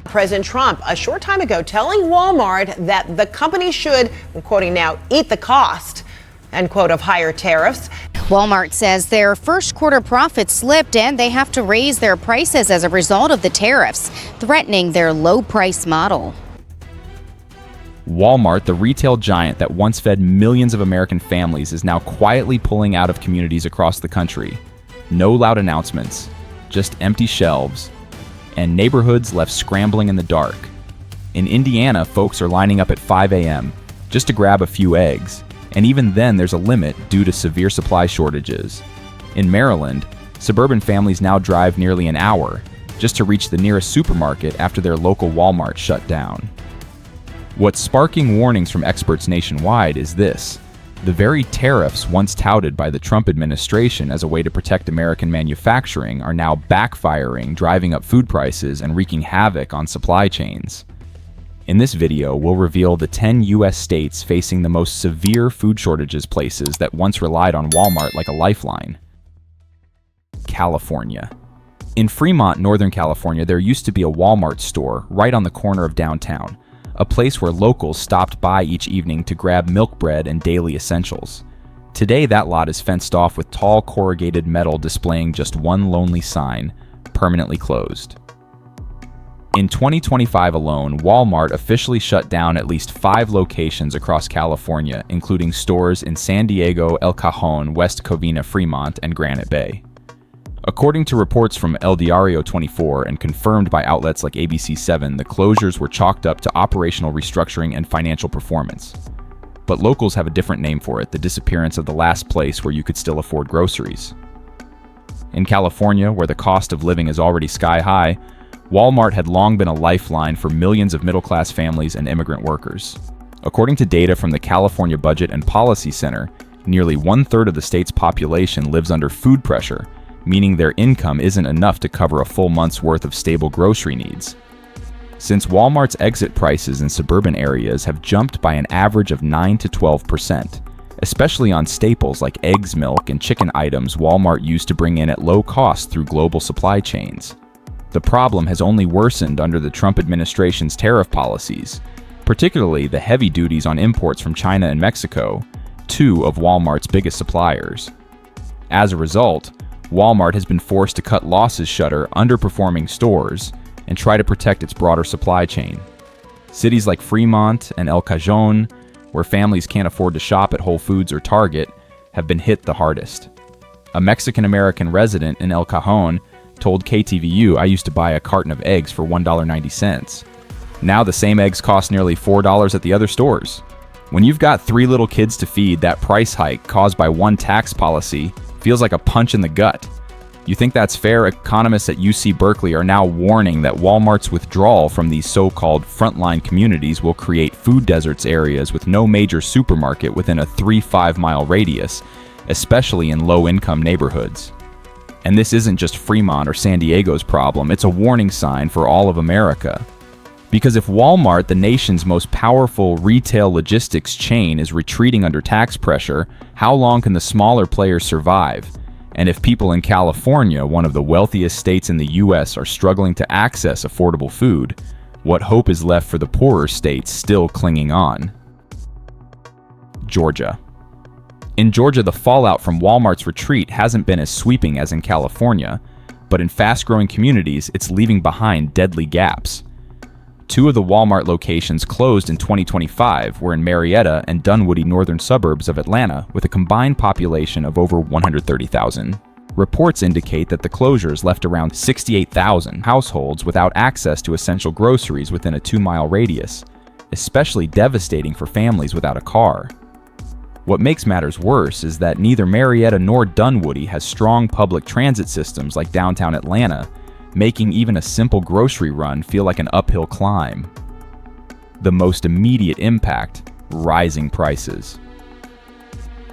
President Trump, a short time ago, telling Walmart that the company should, I'm quoting now, eat the cost, end quote, of higher tariffs. Walmart says their first quarter profits slipped and they have to raise their prices as a result of the tariffs, threatening their low price model. Walmart, the retail giant that once fed millions of American families, is now quietly pulling out of communities across the country. No loud announcements, just empty shelves, and neighborhoods left scrambling in the dark. In Indiana, folks are lining up at 5 a.m. just to grab a few eggs, and even then there's a limit due to severe supply shortages. In Maryland, suburban families now drive nearly an hour just to reach the nearest supermarket after their local Walmart shut down. What's sparking warnings from experts nationwide is this: the very tariffs once touted by the Trump administration as a way to protect American manufacturing are now backfiring, driving up food prices and wreaking havoc on supply chains. In this video, we'll reveal the 10 U.S. states facing the most severe food shortages, places that once relied on Walmart like a lifeline. California. In Fremont, Northern California, there used to be a Walmart store right on the corner of downtown, a place where locals stopped by each evening to grab milk bread and daily essentials. Today, that lot is fenced off with tall corrugated metal displaying just one lonely sign: permanently closed. In 2025 alone, Walmart officially shut down at least 5 locations across California, including stores in San Diego, El Cajon, West Covina, Fremont, and Granite Bay. According to reports from El Diario 24 and confirmed by outlets like ABC7, the closures were chalked up to operational restructuring and financial performance. But locals have a different name for it: the disappearance of the last place where you could still afford groceries. In California, where the cost of living is already sky high, Walmart had long been a lifeline for millions of middle-class families and immigrant workers. According to data from the California Budget and Policy Center, nearly 1/3 of the state's population lives under food pressure, meaning their income isn't enough to cover a full month's worth of stable grocery needs. Since Walmart's exit prices in suburban areas have jumped by an average of 9 to 12%, especially on staples like eggs, milk, and chicken items Walmart used to bring in at low cost through global supply chains. The problem has only worsened under the Trump administration's tariff policies, particularly the heavy duties on imports from China and Mexico, 2 of Walmart's biggest suppliers. As a result, Walmart has been forced to cut losses, shutter underperforming stores, and try to protect its broader supply chain. Cities like Fremont and El Cajon, where families can't afford to shop at Whole Foods or Target, have been hit the hardest. A Mexican-American resident in El Cajon told KTVU, "I used to buy a carton of eggs for $1.90. Now the same eggs cost nearly $4 at the other stores." When you've got 3 little kids to feed, that price hike caused by one tax policy feels like a punch in the gut. You think that's fair? Economists at UC Berkeley are now warning that Walmart's withdrawal from these so-called frontline communities will create food deserts, areas with no major supermarket within a 3-5-mile radius, especially in low-income neighborhoods. And this isn't just Fremont or San Diego's problem, it's a warning sign for all of America. Because if Walmart, the nation's most powerful retail logistics chain, is retreating under tax pressure, how long can the smaller players survive? And if people in California, one of the wealthiest states in the U.S., are struggling to access affordable food, what hope is left for the poorer states still clinging on? Georgia. In Georgia, the fallout from Walmart's retreat hasn't been as sweeping as in California, but in fast-growing communities, it's leaving behind deadly gaps. 2 of the Walmart locations closed in 2025 were in Marietta and Dunwoody, northern suburbs of Atlanta, with a combined population of over 130,000. Reports indicate that the closures left around 68,000 households without access to essential groceries within a 2-mile radius, especially devastating for families without a car. What makes matters worse is that neither Marietta nor Dunwoody has strong public transit systems like downtown Atlanta, making even a simple grocery run feel like an uphill climb. The most immediate impact: rising prices.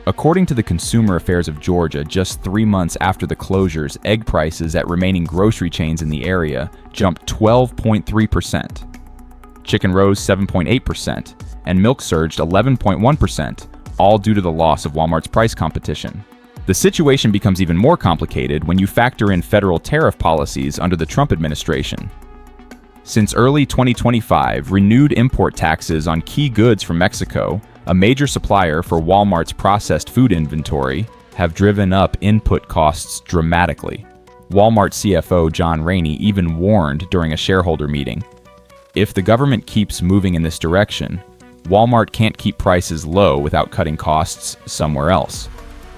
According to the Consumer Affairs of Georgia, just 3 months after the closures, egg prices at remaining grocery chains in the area jumped 12.3%. Chicken rose 7.8%, and milk surged 11.1%, all due to the loss of Walmart's price competition. The situation becomes even more complicated when you factor in federal tariff policies under the Trump administration. Since early 2025, renewed import taxes on key goods from Mexico, a major supplier for Walmart's processed food inventory, have driven up input costs dramatically. Walmart CFO John Rainey even warned during a shareholder meeting, if the government keeps moving in this direction, Walmart can't keep prices low without cutting costs somewhere else.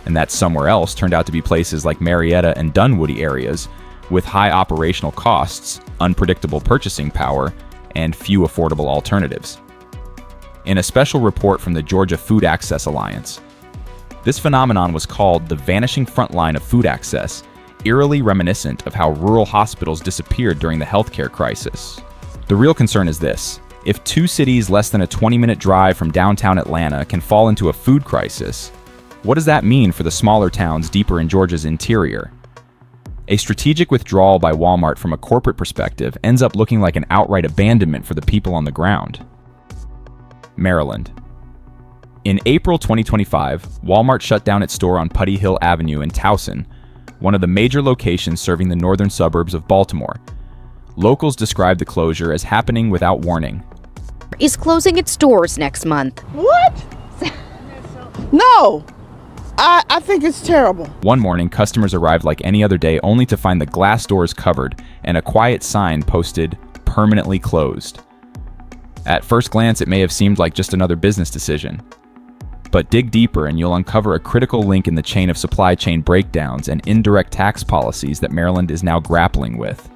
And that somewhere else turned out to be places like Marietta and Dunwoody areas with high operational costs, unpredictable purchasing power, and few affordable alternatives. In a special report from the Georgia Food Access Alliance, this phenomenon was called the vanishing front line of food access, eerily reminiscent of how rural hospitals disappeared during the healthcare crisis. The real concern is this: if two cities less than a 20-minute drive from downtown Atlanta can fall into a food crisis, what does that mean for the smaller towns deeper in Georgia's interior? A strategic withdrawal by Walmart from a corporate perspective ends up looking like an outright abandonment for the people on the ground. Maryland. In April 2025, Walmart shut down its store on Putty Hill Avenue in Towson, one of the major locations serving the northern suburbs of Baltimore. Locals describe the closure as happening without warning. Is closing its doors next month. What? No. I think it's terrible. One morning, customers arrived like any other day only to find the glass doors covered and a quiet sign posted, "Permanently closed." At first glance, it may have seemed like just another business decision. But dig deeper and you'll uncover a critical link in the chain of supply chain breakdowns and indirect tax policies that Maryland is now grappling with.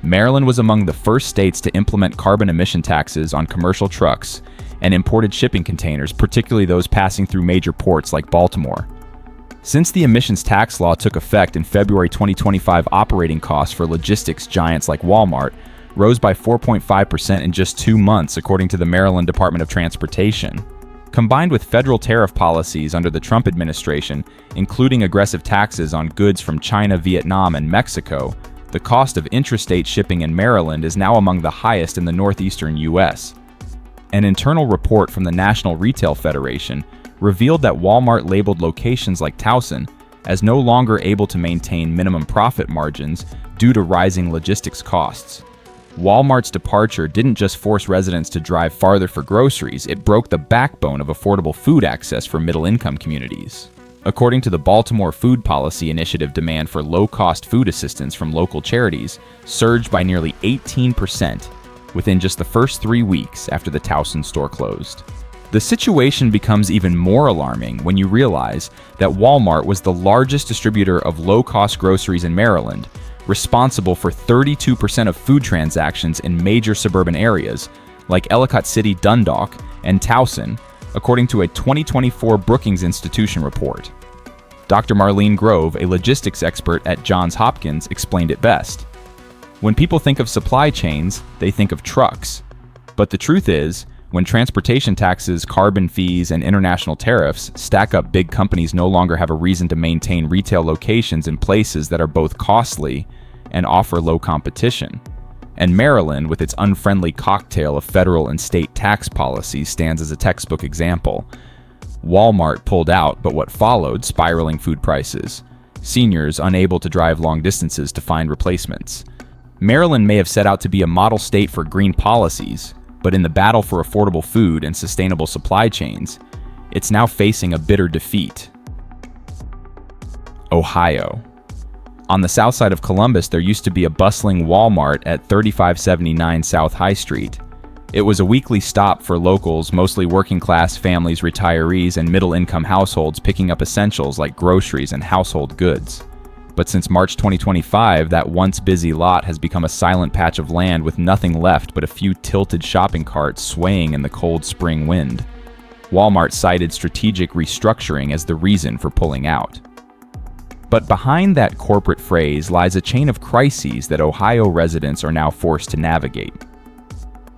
Maryland was among the first states to implement carbon emission taxes on commercial trucks and imported shipping containers, particularly those passing through major ports like Baltimore. Since the emissions tax law took effect in February 2025, operating costs for logistics giants like Walmart rose by 4.5% in just 2 months, according to the Maryland Department of Transportation. Combined with federal tariff policies under the Trump administration, including aggressive taxes on goods from China, Vietnam, and Mexico, the cost of intrastate shipping in Maryland is now among the highest in the northeastern U.S. An internal report from the National Retail Federation revealed that Walmart labeled locations like Towson as no longer able to maintain minimum profit margins due to rising logistics costs. Walmart's departure didn't just force residents to drive farther for groceries, it broke the backbone of affordable food access for middle-income communities. According to the Baltimore Food Policy Initiative, demand for low-cost food assistance from local charities surged by nearly 18% within just the first 3 weeks after the Towson store closed. The situation becomes even more alarming when you realize that Walmart was the largest distributor of low-cost groceries in Maryland, responsible for 32% of food transactions in major suburban areas like Ellicott City, Dundalk, and Towson, according to a 2024 Brookings Institution report. Dr. Marlene Grove, a logistics expert at Johns Hopkins, explained it best. When people think of supply chains, they think of trucks. But the truth is, when transportation taxes, carbon fees, and international tariffs stack up, big companies no longer have a reason to maintain retail locations in places that are both costly and offer low competition. And Maryland, with its unfriendly cocktail of federal and state tax policies, stands as a textbook example. Walmart pulled out, but what followed, spiraling food prices. Seniors unable to drive long distances to find replacements. Maryland may have set out to be a model state for green policies, but in the battle for affordable food and sustainable supply chains, it's now facing a bitter defeat. Ohio. On the south side of Columbus, there used to be a bustling Walmart at 3579 South High Street. It was a weekly stop for locals, mostly working-class families, retirees, and middle-income households picking up essentials like groceries and household goods. But since March 2025, that once busy lot has become a silent patch of land with nothing left but a few tilted shopping carts swaying in the cold spring wind. Walmart cited strategic restructuring as the reason for pulling out. But behind that corporate phrase lies a chain of crises that Ohio residents are now forced to navigate.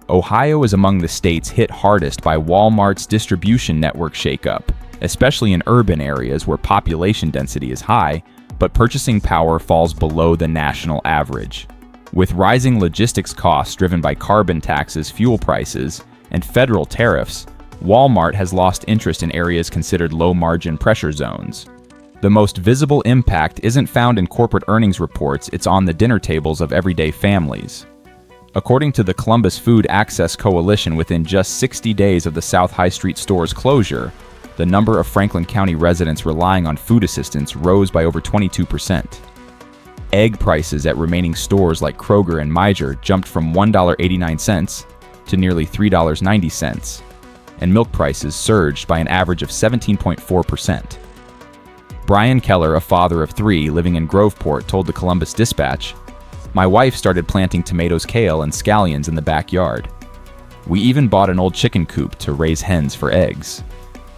Ohio is among the states hit hardest by Walmart's distribution network shakeup, especially in urban areas where population density is high, but purchasing power falls below the national average. With rising logistics costs driven by carbon taxes, fuel prices, and federal tariffs, Walmart has lost interest in areas considered low-margin pressure zones. The most visible impact isn't found in corporate earnings reports, it's on the dinner tables of everyday families. According to the Columbus Food Access Coalition, within just 60 days of the South High Street store's closure, the number of Franklin County residents relying on food assistance rose by over 22%. Egg prices at remaining stores like Kroger and Meijer jumped from $1.89 to nearly $3.90, and milk prices surged by an average of 17.4%. Brian Keller, a father of 3 living in Groveport, told the Columbus Dispatch, "My wife started planting tomatoes, kale, and scallions in the backyard. We even bought an old chicken coop to raise hens for eggs.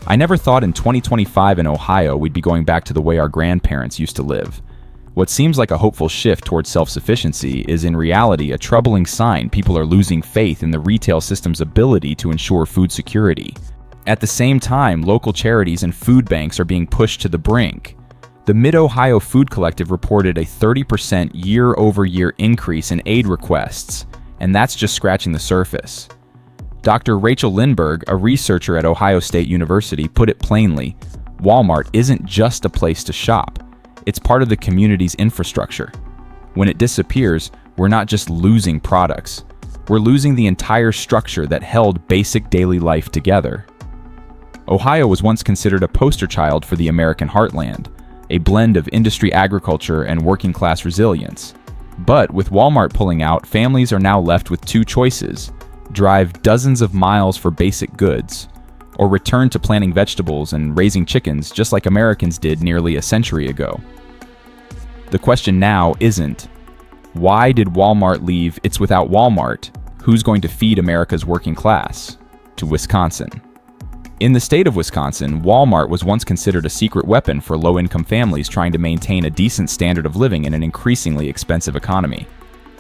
I never thought in 2025 in Ohio we'd be going back to the way our grandparents used to live. What seems like a hopeful shift towards self-sufficiency is in reality a troubling sign people are losing faith in the retail system's ability to ensure food security. At the same time, local charities and food banks are being pushed to the brink. The Mid-Ohio Food Collective reported a 30% year-over-year increase in aid requests, and that's just scratching the surface. Dr. Rachel Lindberg, a researcher at Ohio State University, put it plainly, Walmart isn't just a place to shop. It's part of the community's infrastructure. When it disappears, we're not just losing products. We're losing the entire structure that held basic daily life together. Ohio was once considered a poster child for the American heartland, a blend of industry agriculture and working-class resilience. But with Walmart pulling out, families are now left with 2 choices: drive dozens of miles for basic goods, or return to planting vegetables and raising chickens just like Americans did nearly a century ago. The question now isn't, why did Walmart leave It's Without Walmart? Who's going to feed America's working class? To Wisconsin. In the state of Wisconsin, Walmart was once considered a secret weapon for low-income families trying to maintain a decent standard of living in an increasingly expensive economy.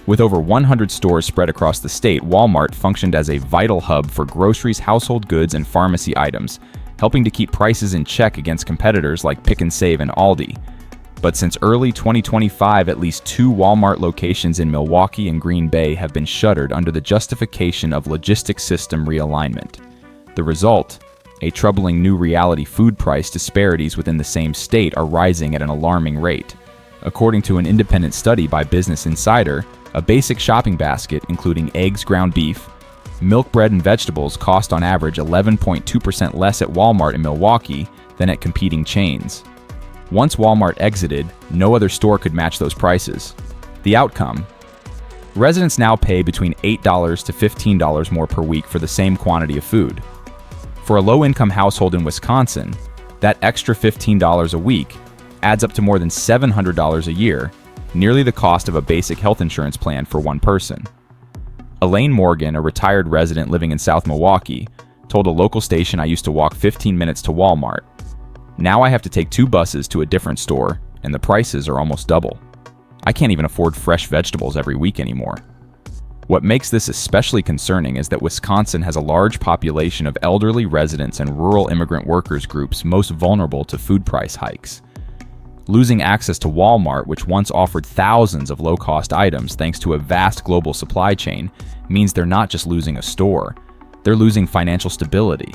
With over 100 stores spread across the state, Walmart functioned as a vital hub for groceries, household goods, and pharmacy items, helping to keep prices in check against competitors like Pick and Save and Aldi. But since early 2025, at least 2 Walmart locations in Milwaukee and Green Bay have been shuttered under the justification of logistics system realignment. The result? A troubling new reality: food price disparities within the same state are rising at an alarming rate. According to an independent study by Business Insider, a basic shopping basket, including eggs, ground beef, milk, bread, and vegetables, cost on average 11.2% less at Walmart in Milwaukee than at competing chains. Once Walmart exited, no other store could match those prices. The outcome? Residents now pay between $8 to $15 more per week for the same quantity of food. For a low-income household in Wisconsin, that extra $15 a week adds up to more than $700 a year, nearly the cost of a basic health insurance plan for one person. Elaine Morgan, a retired resident living in South Milwaukee, told a local station, "I used to walk 15 minutes to Walmart. Now I have to take 2 buses to a different store, and the prices are almost double. I can't even afford fresh vegetables every week anymore." What makes this especially concerning is that Wisconsin has a large population of elderly residents and rural immigrant workers groups most vulnerable to food price hikes. Losing access to Walmart, which once offered thousands of low-cost items thanks to a vast global supply chain, means they're not just losing a store, they're losing financial stability.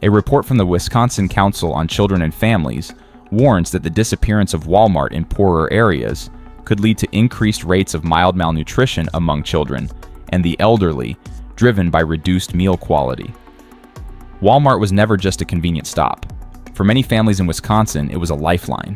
A report from the Wisconsin Council on Children and Families warns that the disappearance of Walmart in poorer areas could lead to increased rates of mild malnutrition among children and the elderly, driven by reduced meal quality. Walmart was never just a convenient stop. For many families in Wisconsin, it was a lifeline.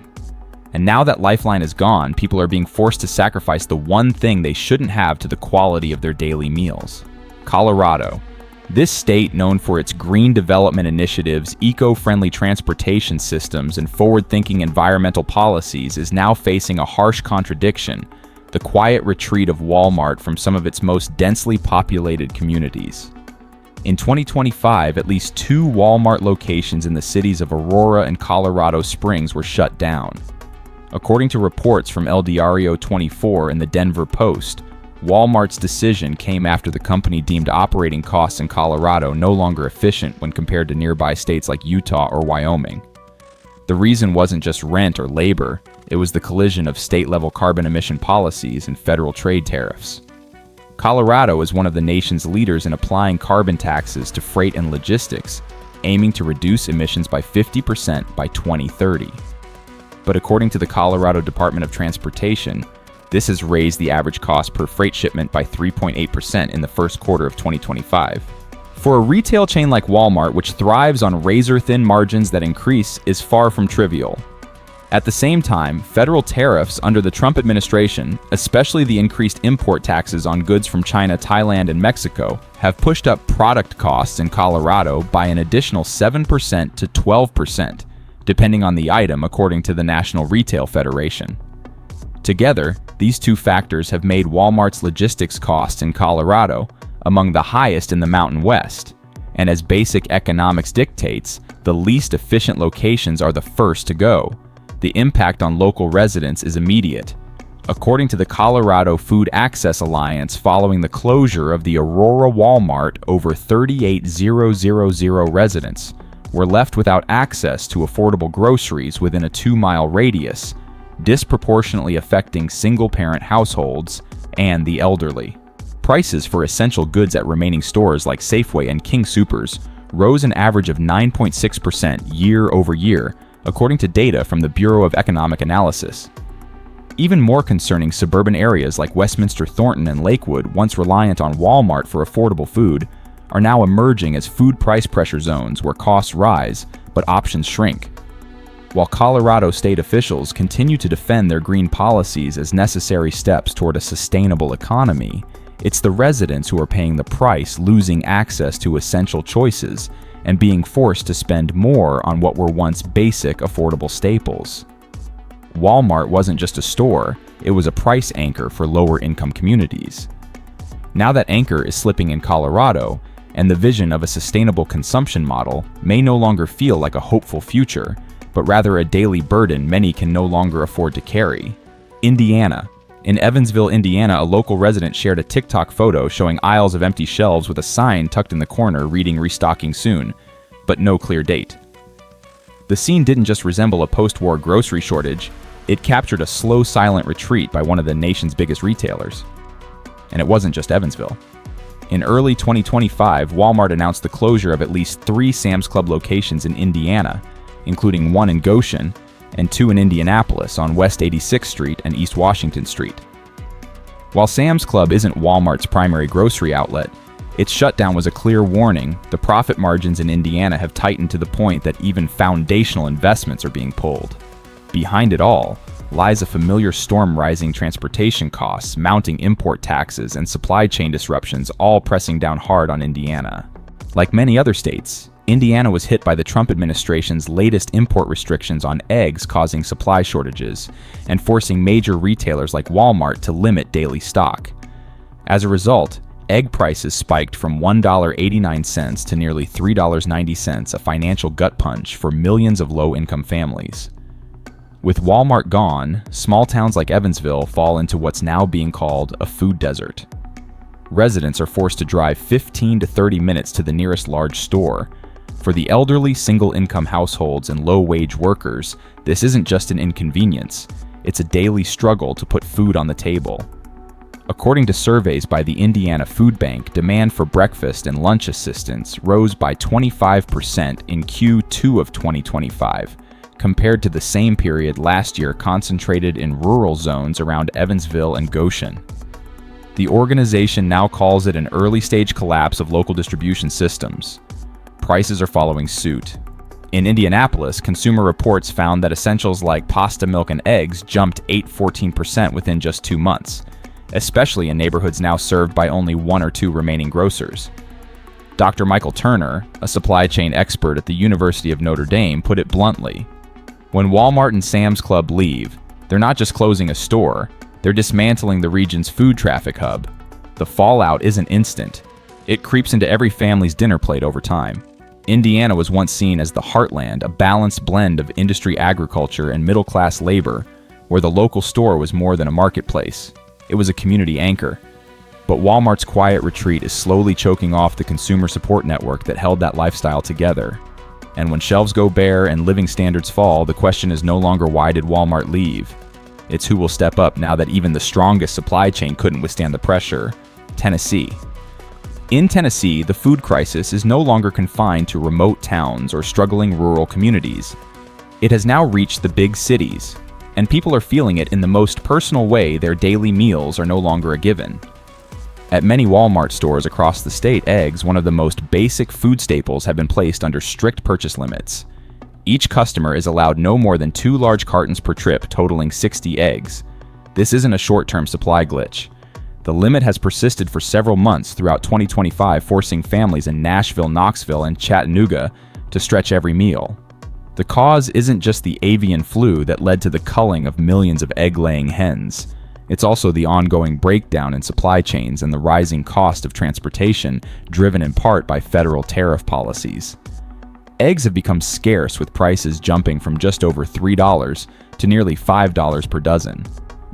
And now that lifeline is gone, people are being forced to sacrifice the one thing they shouldn't have to the quality of their daily meals. Colorado. This state, known for its green development initiatives, eco-friendly transportation systems, and forward-thinking environmental policies, is now facing a harsh contradiction: the quiet retreat of Walmart from some of its most densely populated communities. In 2025, at least 2 Walmart locations in the cities of Aurora and Colorado Springs were shut down. According to reports from El Diario 24 and the Denver Post, Walmart's decision came after the company deemed operating costs in Colorado no longer efficient when compared to nearby states like Utah or Wyoming. The reason wasn't just rent or labor, it was the collision of state-level carbon emission policies and federal trade tariffs. Colorado is one of the nation's leaders in applying carbon taxes to freight and logistics, aiming to reduce emissions by 50% by 2030. But according to the Colorado Department of Transportation, This has raised the average cost per freight shipment by 3.8% in the first quarter of 2025. For a retail chain like Walmart, which thrives on razor-thin margins that increase, is far from trivial. At the same time, federal tariffs under the Trump administration, especially the increased import taxes on goods from China, Thailand, and Mexico, have pushed up product costs in Colorado by an additional 7% to 12%, depending on the item, according to the National Retail Federation. Together, these two factors have made Walmart's logistics costs in Colorado among the highest in the Mountain West, and as basic economics dictates, the least efficient locations are the first to go. The impact on local residents is immediate. According to the Colorado Food Access Alliance, following the closure of the Aurora Walmart, over 38,000 residents were left without access to affordable groceries within a 2-mile radius, disproportionately affecting single-parent households and the elderly. Prices for essential goods at remaining stores like Safeway and King Soopers rose an average of 9.6% year over year, according to data from the Bureau of Economic Analysis. Even more concerning, suburban areas like Westminster, Thornton, and Lakewood, once reliant on Walmart for affordable food, are now emerging as food price pressure zones where costs rise, but options shrink. While Colorado state officials continue to defend their green policies as necessary steps toward a sustainable economy, it's the residents who are paying the price, losing access to essential choices and being forced to spend more on what were once basic, affordable staples. Walmart wasn't just a store, it was a price anchor for lower-income communities. Now that anchor is slipping in Colorado, and the vision of a sustainable consumption model may no longer feel like a hopeful future, but rather a daily burden many can no longer afford to carry. Indiana. In Evansville, Indiana, a local resident shared a TikTok photo showing aisles of empty shelves with a sign tucked in the corner reading "Restocking soon," but no clear date. The scene didn't just resemble a post-war grocery shortage, it captured a slow, silent retreat by one of the nation's biggest retailers. And it wasn't just Evansville. In early 2025, Walmart announced the closure of at least 3 Sam's Club locations in Indiana, including one in Goshen, and 2 in Indianapolis on West 86th Street and East Washington Street. While Sam's Club isn't Walmart's primary grocery outlet, its shutdown was a clear warning. The profit margins in Indiana have tightened to the point that even foundational investments are being pulled. Behind it all lies a familiar storm: rising transportation costs, mounting import taxes, and supply chain disruptions, all pressing down hard on Indiana. Like many other states, Indiana was hit by the Trump administration's latest import restrictions on eggs, causing supply shortages and forcing major retailers like Walmart to limit daily stock. As a result, egg prices spiked from $1.89 to nearly $3.90, a financial gut punch for millions of low-income families. With Walmart gone, small towns like Evansville fall into what's now being called a food desert. Residents are forced to drive 15 to 30 minutes to the nearest large store. For the elderly, single-income households, and low-wage workers, this isn't just an inconvenience, it's a daily struggle to put food on the table. According to surveys by the Indiana Food Bank, demand for breakfast and lunch assistance rose by 25% in Q2 of 2025, compared to the same period last year, concentrated in rural zones around Evansville and Goshen. The organization now calls it an early-stage collapse of local distribution systems. Prices are following suit. In Indianapolis, Consumer Reports found that essentials like pasta, milk, and eggs jumped 14% within just 2 months, especially in neighborhoods now served by only 1 or 2 remaining grocers. Dr. Michael Turner, a supply chain expert at the University of Notre Dame, put it bluntly: when Walmart and Sam's Club leave, they're not just closing a store, they're dismantling the region's food traffic hub. The fallout isn't instant. It creeps into every family's dinner plate over time. Indiana was once seen as the heartland, a balanced blend of industry, agriculture, and middle-class labor, where the local store was more than a marketplace. It was a community anchor. But Walmart's quiet retreat is slowly choking off the consumer support network that held that lifestyle together. And when shelves go bare and living standards fall, the question is no longer why did Walmart leave? It's who will step up now that even the strongest supply chain couldn't withstand the pressure. Tennessee. In Tennessee, the food crisis is no longer confined to remote towns or struggling rural communities. It has now reached the big cities. And people are feeling it in the most personal way. Their daily meals are no longer a given. At many Walmart stores across the state, eggs, one of the most basic food staples, have been placed under strict purchase limits. Each customer is allowed no more than 2 large cartons per trip, totaling 60 eggs. This isn't a short-term supply glitch. The limit has persisted for several months throughout 2025, forcing families in Nashville, Knoxville, and Chattanooga to stretch every meal. The cause isn't just the avian flu that led to the culling of millions of egg-laying hens. It's also the ongoing breakdown in supply chains and the rising cost of transportation, driven in part by federal tariff policies. Eggs have become scarce, with prices jumping from just over $3 to nearly $5 per dozen.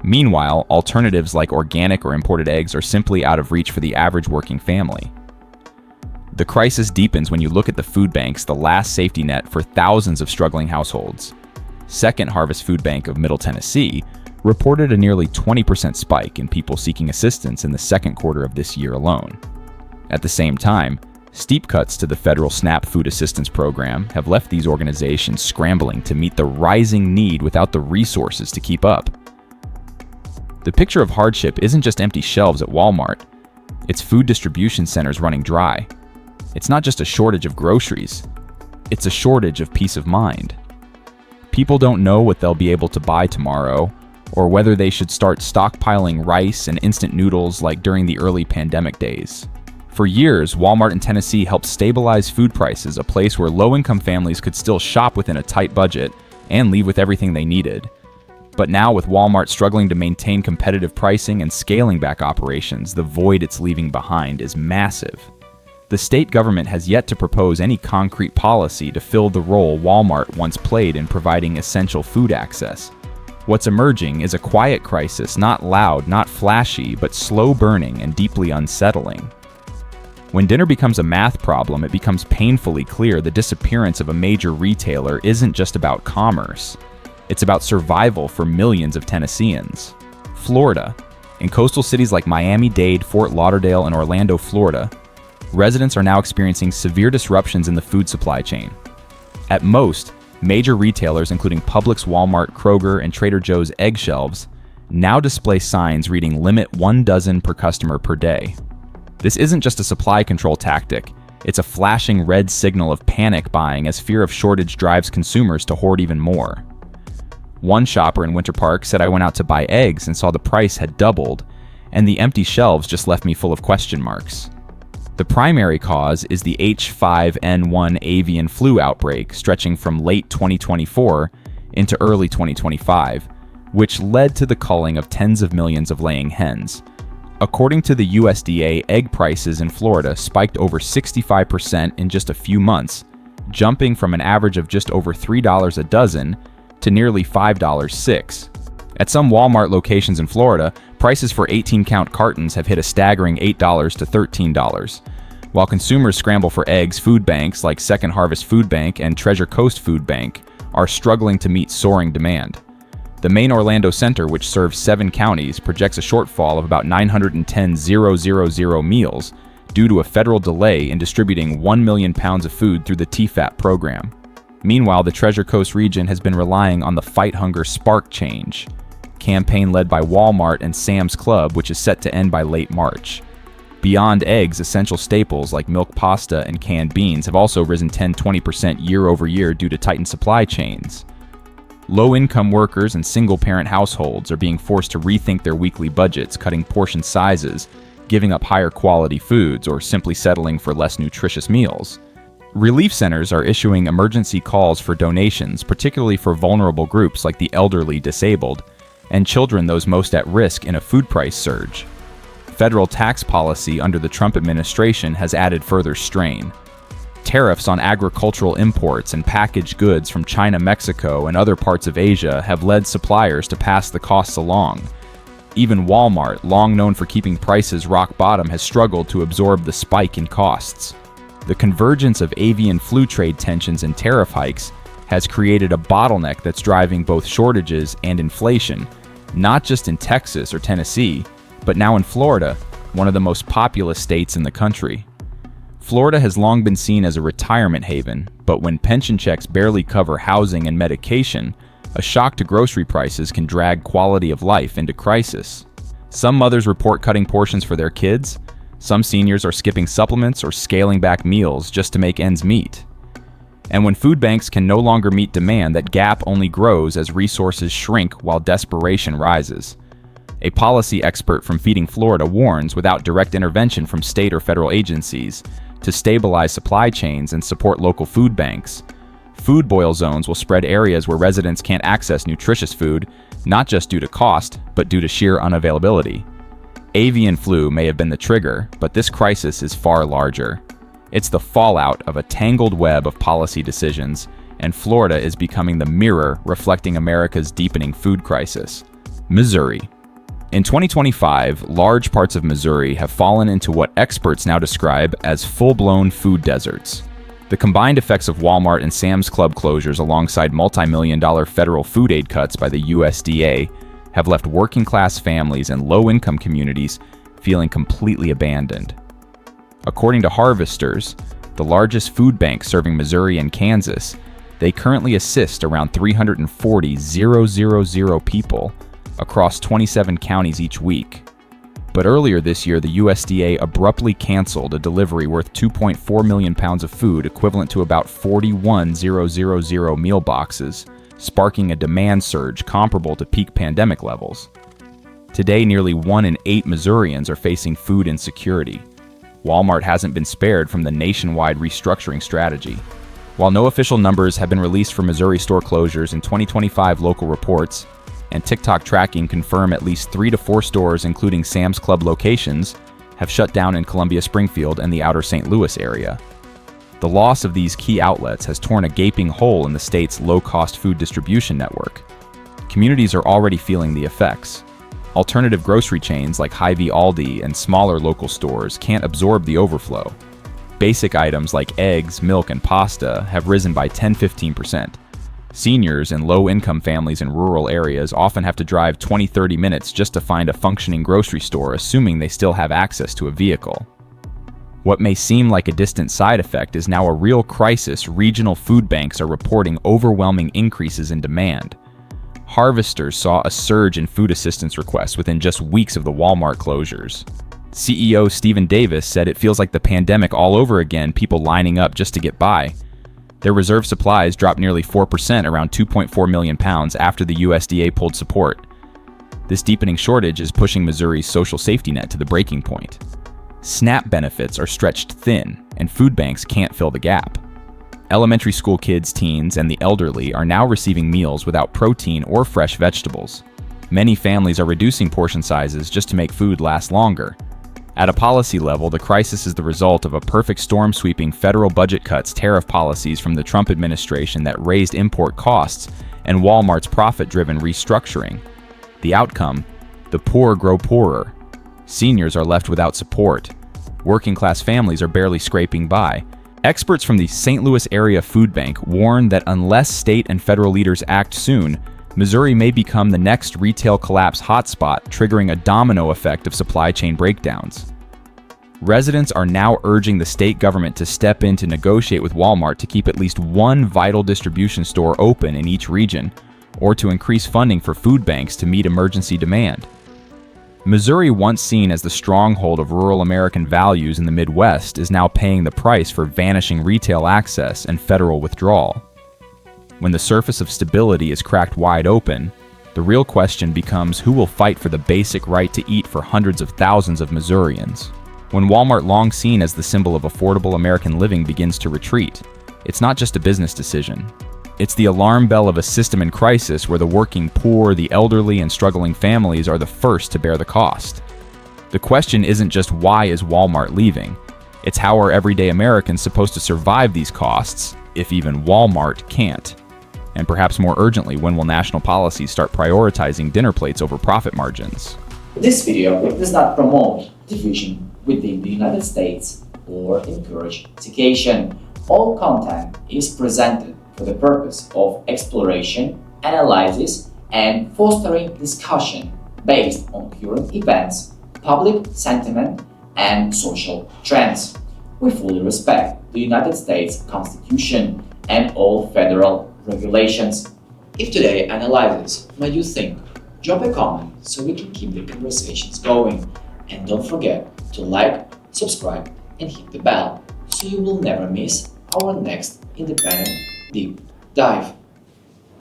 Meanwhile, alternatives like organic or imported eggs are simply out of reach for the average working family. The crisis deepens when you look at the food banks, the last safety net for thousands of struggling households. Second Harvest Food Bank of Middle Tennessee reported a nearly 20% spike in people seeking assistance in the second quarter of this year alone. At the same time, steep cuts to the federal SNAP food assistance program have left these organizations scrambling to meet the rising need without the resources to keep up. The picture of hardship isn't just empty shelves at Walmart. It's food distribution centers running dry. It's not just a shortage of groceries. It's a shortage of peace of mind. People don't know what they'll be able to buy tomorrow, or whether they should start stockpiling rice and instant noodles like during the early pandemic days. For years, Walmart in Tennessee helped stabilize food prices, a place where low-income families could still shop within a tight budget and leave with everything they needed. But now, with Walmart struggling to maintain competitive pricing and scaling back operations, the void it's leaving behind is massive. The state government has yet to propose any concrete policy to fill the role Walmart once played in providing essential food access. What's emerging is a quiet crisis, not loud, not flashy, but slow burning and deeply unsettling. When dinner becomes a math problem, it becomes painfully clear the disappearance of a major retailer isn't just about commerce. It's about survival for millions of Tennesseans. Florida. In coastal cities like Miami-Dade, Fort Lauderdale, and Orlando, Florida, residents are now experiencing severe disruptions in the food supply chain. At most, major retailers including Publix, Walmart, Kroger, and Trader Joe's egg shelves now display signs reading "Limit 1 dozen per customer per day." This isn't just a supply control tactic, it's a flashing red signal of panic buying as fear of shortage drives consumers to hoard even more. One shopper in Winter Park said, "I went out to buy eggs and saw the price had doubled, and the empty shelves just left me full of question marks." The primary cause is the H5N1 avian flu outbreak stretching from late 2024 into early 2025, which led to the culling of tens of millions of laying hens. According to the USDA, egg prices in Florida spiked over 65% in just a few months, jumping from an average of just over $3 a dozen to nearly $5.06. At some Walmart locations in Florida, prices for 18-count cartons have hit a staggering $8 to $13. While consumers scramble for eggs, food banks like Second Harvest Food Bank and Treasure Coast Food Bank are struggling to meet soaring demand. The main Orlando center, which serves 7 counties, projects a shortfall of about 910,000 meals due to a federal delay in distributing 1 million pounds of food through the TFAP program. Meanwhile, the Treasure Coast region has been relying on the Fight Hunger Spark Change campaign led by Walmart and Sam's Club, which is set to end by late March. Beyond eggs, essential staples like milk, pasta, and canned beans have also risen 10-20% year over year due to tightened supply chains. Low-income workers and single-parent households are being forced to rethink their weekly budgets, cutting portion sizes, giving up higher quality foods, or simply settling for less nutritious meals. Relief centers are issuing emergency calls for donations, particularly for vulnerable groups like the elderly, disabled, and children, those most at risk in a food price surge. Federal tax policy under the Trump administration has added further strain. Tariffs on agricultural imports and packaged goods from China, Mexico, and other parts of Asia have led suppliers to pass the costs along. Even Walmart, long known for keeping prices rock bottom, has struggled to absorb the spike in costs. The convergence of avian flu trade tensions and tariff hikes has created a bottleneck that's driving both shortages and inflation, not just in Texas or Tennessee, but now in Florida, one of the most populous states in the country. Florida has long been seen as a retirement haven, but when pension checks barely cover housing and medication, A shock to grocery prices can drag quality of life into crisis. Some mothers report cutting portions for their kids. Some seniors are skipping supplements or scaling back meals just to make ends meet. And when food banks can no longer meet demand, that gap only grows as resources shrink while desperation rises. A policy expert from Feeding Florida warns, without direct intervention from state or federal agencies to stabilize supply chains and support local food banks, food boil zones will spread areas where residents can't access nutritious food, not just due to cost, but due to sheer unavailability. Avian flu may have been the trigger, but this crisis is far larger. It's the fallout of a tangled web of policy decisions, and Florida is becoming the mirror reflecting America's deepening food crisis. Missouri. In 2025, large parts of Missouri have fallen into what experts now describe as full-blown food deserts. The combined effects of Walmart and Sam's Club closures alongside multi-million-dollar federal food aid cuts by the USDA have left working-class families and low-income communities feeling completely abandoned. According to Harvesters, the largest food bank serving Missouri and Kansas, they currently assist around 340,000 people across 27 counties each week. But earlier this year, the USDA abruptly canceled a delivery worth 2.4 million pounds of food, equivalent to about 41,000 meal boxes, sparking a demand surge comparable to peak pandemic levels. Today, nearly 1 in 8 Missourians are facing food insecurity. Walmart hasn't been spared from the nationwide restructuring strategy. While no official numbers have been released for Missouri store closures, in 2025 local reports and TikTok tracking confirm at least 3 to 4 stores, including Sam's Club locations, have shut down in Columbia, Springfield, and the outer St. Louis area. The loss of these key outlets has torn a gaping hole in the state's low-cost food distribution network. Communities are already feeling the effects. Alternative grocery chains like Hy-Vee, Aldi, and smaller local stores can't absorb the overflow. Basic items like eggs, milk, and pasta have risen by 10-15%. Seniors and low-income families in rural areas often have to drive 20-30 minutes just to find a functioning grocery store, assuming they still have access to a vehicle. What may seem like a distant side effect is now a real crisis. Regional food banks are reporting overwhelming increases in demand. Harvesters saw a surge in food assistance requests within just weeks of the Walmart closures. CEO Stephen Davis said it feels like the pandemic all over again, people lining up just to get by. Their reserve supplies dropped nearly 4%, around 2.4 million pounds, after the USDA pulled support. This deepening shortage is pushing Missouri's social safety net to the breaking point. SNAP benefits are stretched thin, and food banks can't fill the gap. Elementary school kids, teens, and the elderly are now receiving meals without protein or fresh vegetables. Many families are reducing portion sizes just to make food last longer. At a policy level, the crisis is the result of a perfect storm sweeping federal budget cuts, tariff policies from the Trump administration that raised import costs, and Walmart's profit-driven restructuring. The outcome? The poor grow poorer. Seniors are left without support. Working-class families are barely scraping by. Experts from the St. Louis Area Food Bank warn that unless state and federal leaders act soon, Missouri may become the next retail collapse hotspot, triggering a domino effect of supply chain breakdowns. Residents are now urging the state government to step in to negotiate with Walmart to keep at least one vital distribution store open in each region, or to increase funding for food banks to meet emergency demand. Missouri, once seen as the stronghold of rural American values in the Midwest, is now paying the price for vanishing retail access and federal withdrawal. When the surface of stability is cracked wide open, the real question becomes who will fight for the basic right to eat for hundreds of thousands of Missourians. When Walmart, long seen as the symbol of affordable American living, begins to retreat, it's not just a business decision. It's the alarm bell of a system in crisis where the working poor, the elderly, and struggling families are the first to bear the cost. The question isn't just why is Walmart leaving? It's how are everyday Americans supposed to survive these costs if even Walmart can't? And perhaps more urgently, when will national policies start prioritizing dinner plates over profit margins? This video does not promote division within the United States or encourage segregation. All content is presented for the purpose of exploration, analysis, and fostering discussion based on current events, public sentiment, and social trends. We fully respect the United States Constitution and all federal regulations. If today analysis made you think, drop a comment so we can keep the conversations going. And don't forget to like, subscribe, and hit the bell so you will never miss our next independent deep dive.